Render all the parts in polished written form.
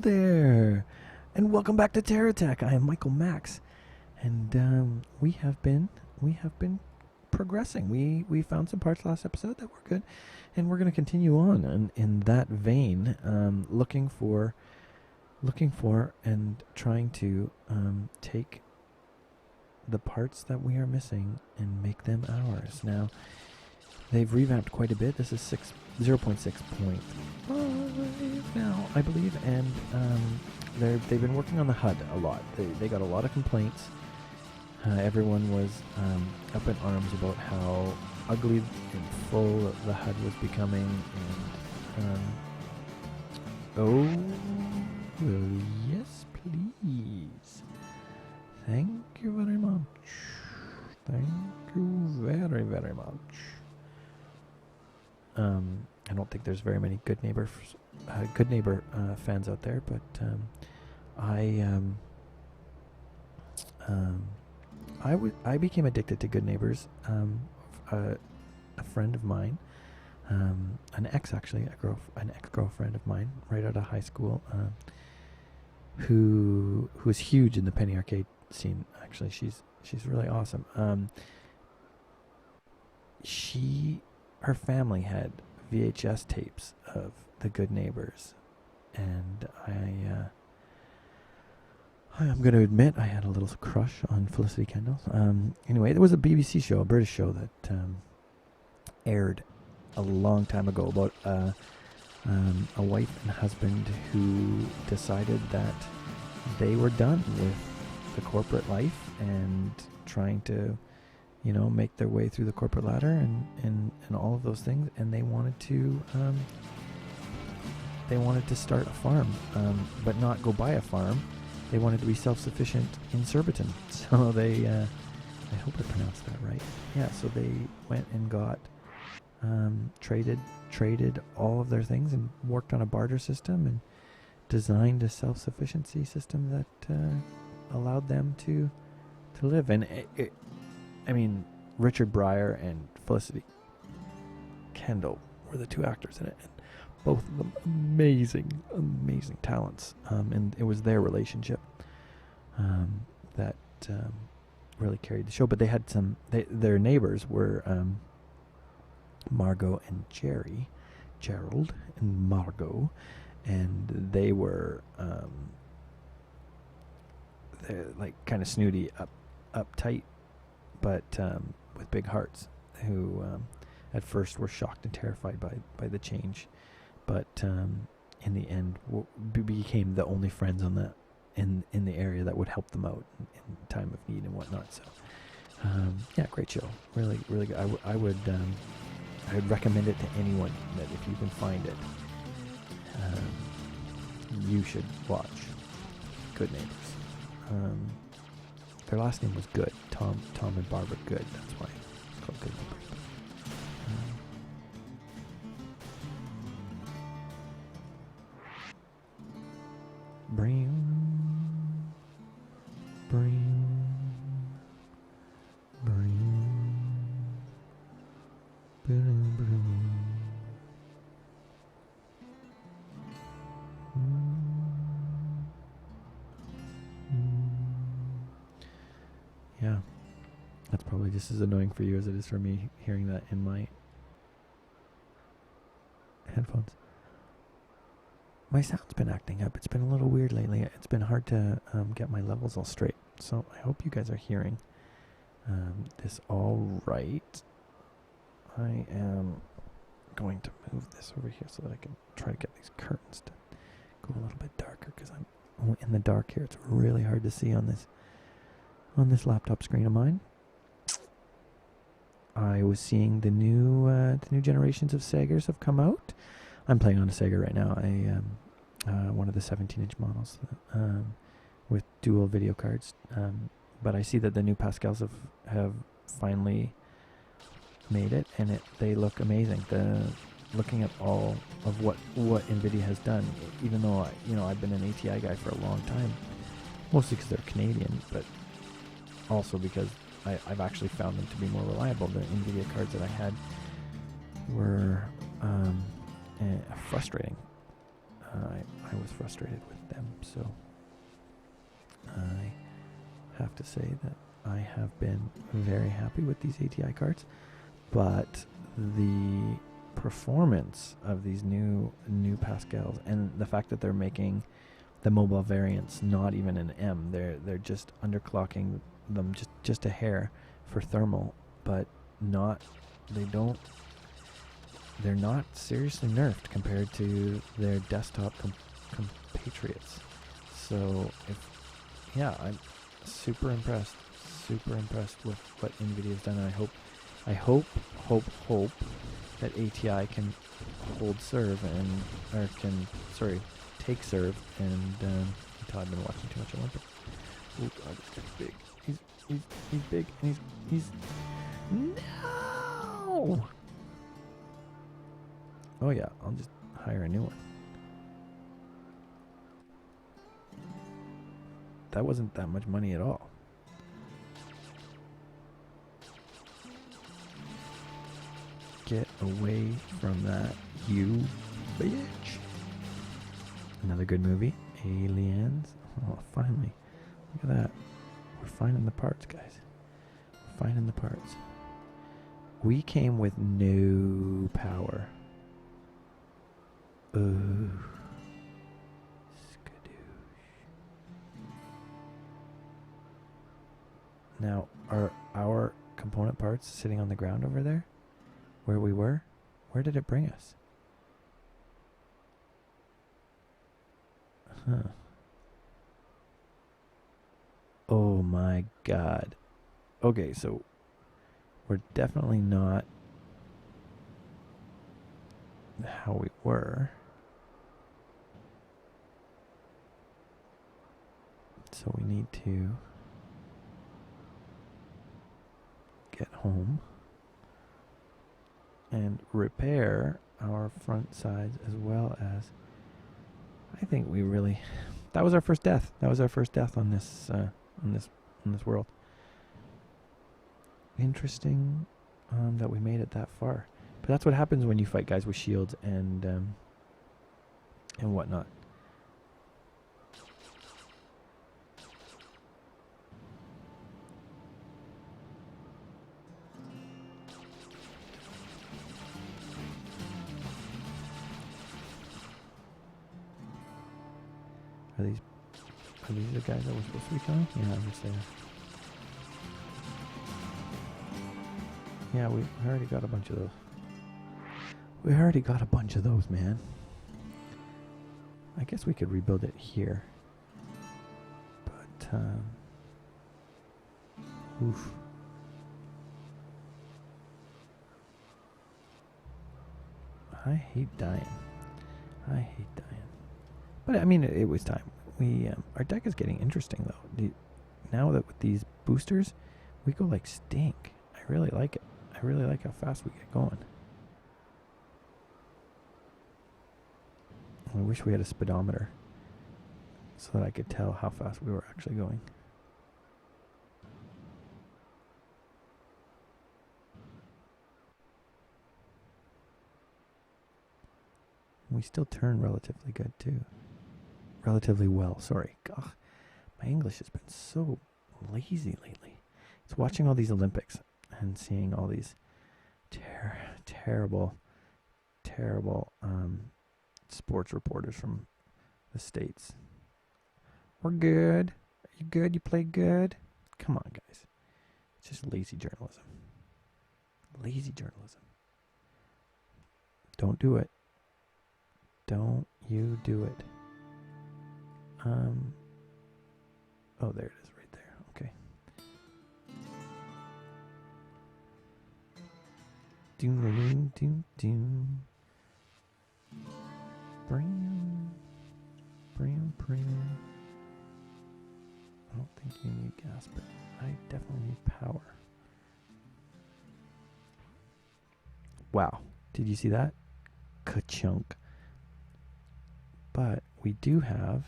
there, and welcome back to Terratech. I am Michael Max, and we have been progressing. We found some parts last episode that were good, and we're going to continue on in that vein, looking for and trying to take the parts that we are missing and make them ours. Now, they've revamped quite a bit. This is 0.6.5 now, I believe, and they've been working on the HUD a lot. They got a lot of complaints. Everyone was up in arms about how ugly and full the HUD was becoming, and yes, please. Thank you very much. Thank you very, very much. I don't think there's very many Good Neighbor fans out there, but I became addicted to Good Neighbors. A friend of mine, an ex-girlfriend of mine, right out of high school, who was huge in the penny arcade scene. Actually, she's really awesome. Her family had VHS tapes of the Good Neighbors, and I'm going to admit I had a little crush on Felicity Kendall. Anyway, there was a BBC show, a British show that aired a long time ago about a wife and husband who decided that they were done with the corporate life and trying to, make their way through the corporate ladder and all of those things, and they wanted to start a farm, but not go buy a farm. They wanted to be self-sufficient in Surbiton. So they, I hope I pronounced that right. Yeah, so they went and got, traded all of their things and worked on a barter system and designed a self-sufficiency system that allowed them to live. And Richard Breyer and Felicity Kendall were the two actors in it, and both of them amazing talents. And it was their relationship that really carried the show. But they had their neighbors were Margot and Gerald and Margot, and they were they're like kind of snooty, uptight, but with big hearts, who at first were shocked and terrified by the change, but in the end became the only friends in the area that would help them out in time of need and whatnot. So yeah, great show, really really good. I would recommend it to anyone that if you can find it, you should watch Good Neighbors. Their last name was Good. Tom and Barbara Good. That's why it's called Good Neighbors. Yeah, that's probably just as annoying for you as it is for me hearing that in my headphones. My sound's been acting up. It's been a little weird lately. It's been hard to get my levels all straight. So I hope you guys are hearing this all right. I am going to move this over here so that I can try to get these curtains to go a little bit darker, because I'm in the dark here. It's really hard to see on this laptop screen of mine. I was seeing the new generations of Segers have come out. I'm playing on a Sega right now. One of the 17-inch models with dual video cards. But I see that the new Pascals have finally made it, and they look amazing. Looking at all of what NVIDIA has done, even though I've been an ATI guy for a long time, mostly because they're Canadian, but also because I've actually found them to be more reliable. The NVIDIA cards that I had were frustrating. I was frustrated with them, so I have to say that I have been very happy with these ATI cards, but the performance of these new Pascals and the fact that they're making the mobile variants not even an M, they're just underclocking them just a hair for thermal, but they're not seriously nerfed compared to their desktop compatriots. So I'm super impressed with what NVIDIA's done, and I hope that ATI can hold serve take serve, and I've been watching too much Olympics. Oh god, this guy's big. He's big, and he's no. Oh yeah, I'll just hire a new one. That wasn't that much money at all. Get away from that, you bitch. Another good movie, Aliens. Oh, finally. Look at that. We're finding the parts, guys. We're finding the parts. We came with no power. Ooh. Skadoosh. Now, are our component parts sitting on the ground over there? Where we were? Where did it bring us? Huh. Oh my god. Okay, so we're definitely not how we were. So we need to get home and repair our front sides, as well as I think we really that was our first death. That was our first death on this world. Interesting that we made it that far. But that's what happens when you fight guys with shields and whatnot. Are these the guys that we're supposed to be killing? Yeah, I'm just saying. Yeah, we already got a bunch of those. We already got a bunch of those, man. I guess we could rebuild it here. But, oof. I hate dying. But, I mean, it was time. Our deck is getting interesting, though. Now that with these boosters, we go like stink. I really like it. I really like how fast we get going. I wish we had a speedometer so that I could tell how fast we were actually going. We still turn relatively good, too. Relatively well, sorry. God, my English has been so lazy lately. It's watching all these Olympics and seeing all these terrible sports reporters from the States. We're good. Are you good? You play good? Come on, guys. It's just lazy journalism. Lazy journalism. Don't do it. Don't you do it. Oh, there it is right there. Okay. Doom. Bram. I don't think you need gas, but I definitely need power. Wow. Did you see that? Ka-chunk. But we do have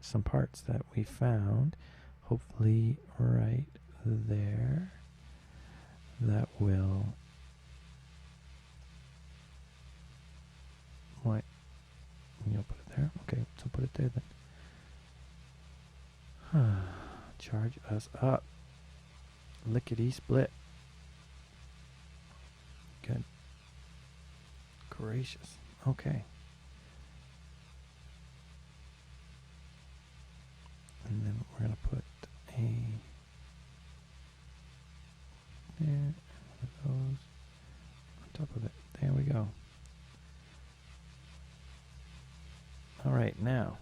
some parts that we found, hopefully right there, that will Why? You'll put it there? Okay, so put it there then. Charge us up. Lickety split. Good. Gracious. Okay. And then we're going to put a there, and one of those on top of it. There we go. All right, now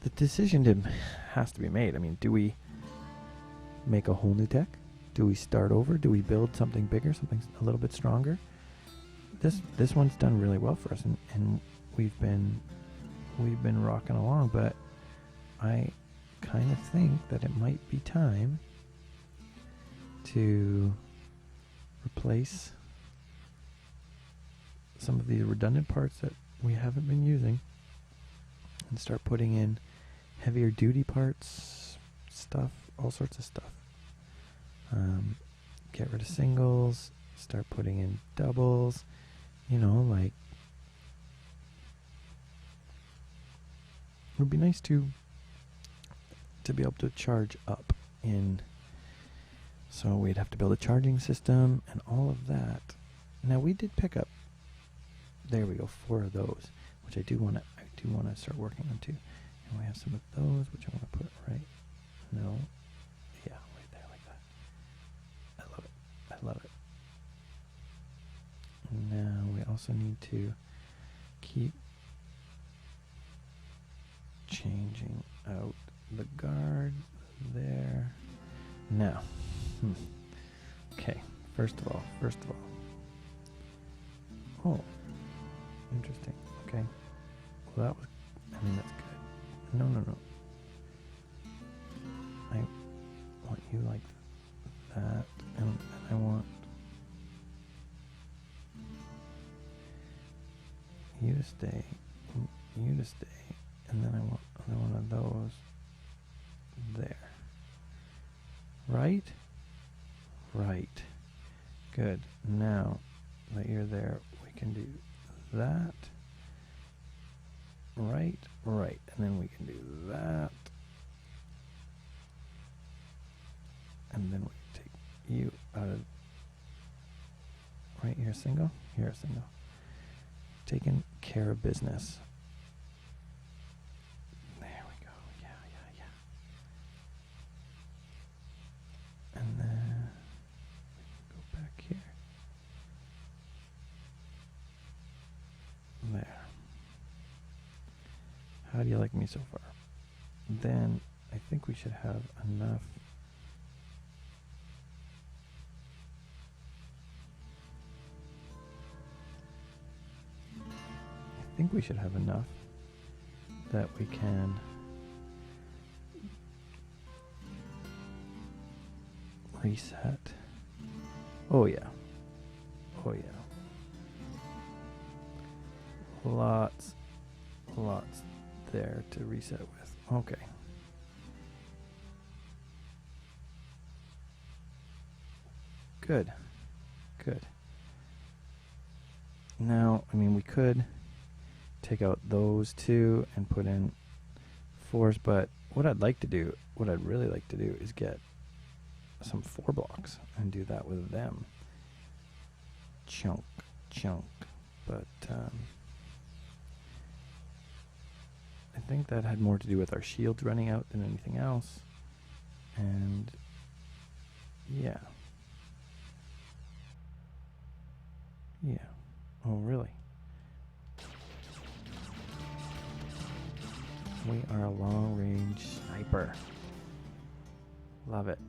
the decision has to be made. I mean, do we make a whole new tech? Do we start over? Do we build something bigger, something a little bit stronger? This one's done really well for us, and we've been rocking along. But I kind of think that it might be time to replace some of the redundant parts that we haven't been using and start putting in heavier duty parts, stuff, all sorts of stuff. Get rid of singles, start putting in doubles, like it would be nice to be able to charge up in, so we'd have to build a charging system and all of that. Now we did pick up, there we go, 4 of those, which I do want to start working on too. And we have some of those, which I want to put right, right there like that. I love it. Now we also need to keep changing out the guard there. Now, okay, first of all, oh, interesting, okay, well that's good. No, I want you like that, and I want you to stay, and then I want another one of those there. Right? Good. Now that you're there, we can do that. Right. And then we can do that. And then we take you out of, right, you're a single. Taking care of business. There we go. Yeah. And then go back here. There. How do you like me so far? Then I think we should have enough. I think we should have enough that we can reset. Oh yeah. Lots there to reset with. Okay. Good. Now, I mean, we could take out those 2 and put in 4s, but what I'd really like to do is get some 4 blocks and do that with them. Chunk. But I think that had more to do with our shields running out than anything else. And yeah. Oh, really? We are a long-range sniper. Love it.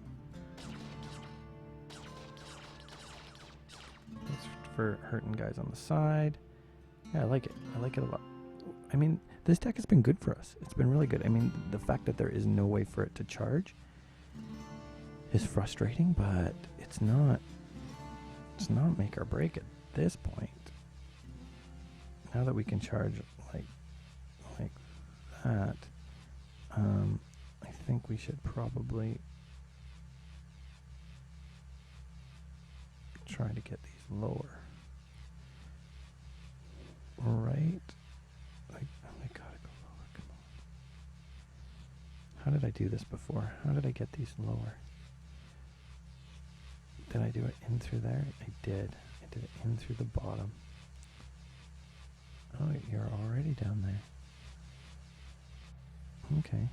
Thanks for hurting guys on the side. Yeah, I like it. I like it a lot. I mean, this deck has been good for us. It's been really good. I mean, the fact that there is no way for it to charge is frustrating, but it's not make or break at this point. Now that we can charge like that, I think we should probably try to get these lower. did I do this before? How did I get these lower? Did I do it in through there? I did. I did it in through the bottom. Oh, you're already down there. Okay.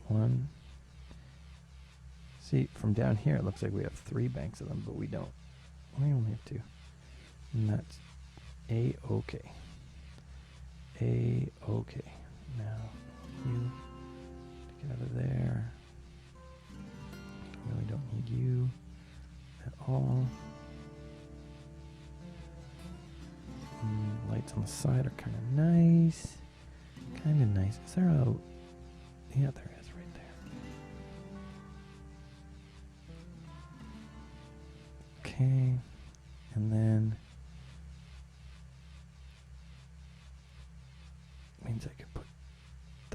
One. See, from down here it looks like we have 3 banks of them, but we don't. We only have 2. And that's A-okay. A-okay. Now, you get out of there. Really don't need you at all. Lights on the side are kind of nice. Kind of nice. Is there a... Yeah, there is right there. Okay. And then... means I could put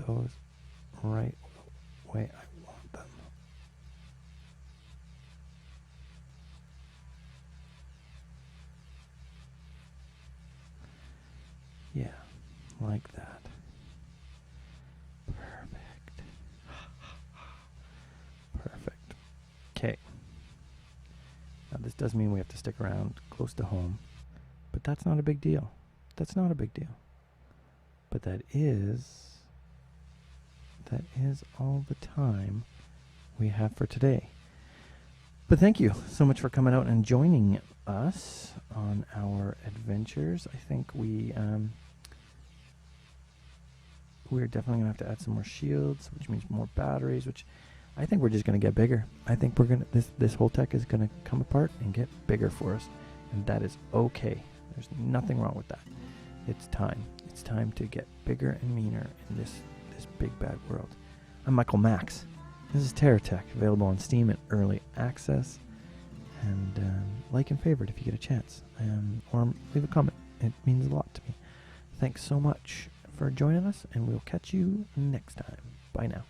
those right where I want them. Yeah, like that. Perfect. Perfect. Okay. Now this does mean we have to stick around close to home, but that's not a big deal. That's not a big deal. But that is all the time we have for today. But thank you so much for coming out and joining us on our adventures. I think we're definitely gonna have to add some more shields, which means more batteries, which I think we're just gonna get bigger. I think we're gonna this whole tech is gonna come apart and get bigger for us, and that is okay. There's nothing wrong with that. It's time. It's time to get bigger and meaner in this big bad world. I'm Michael Max. This is Terratech, available on Steam in early access. And like and favorite if you get a chance. Or leave a comment. It means a lot to me. Thanks so much for joining us, and we'll catch you next time. Bye now.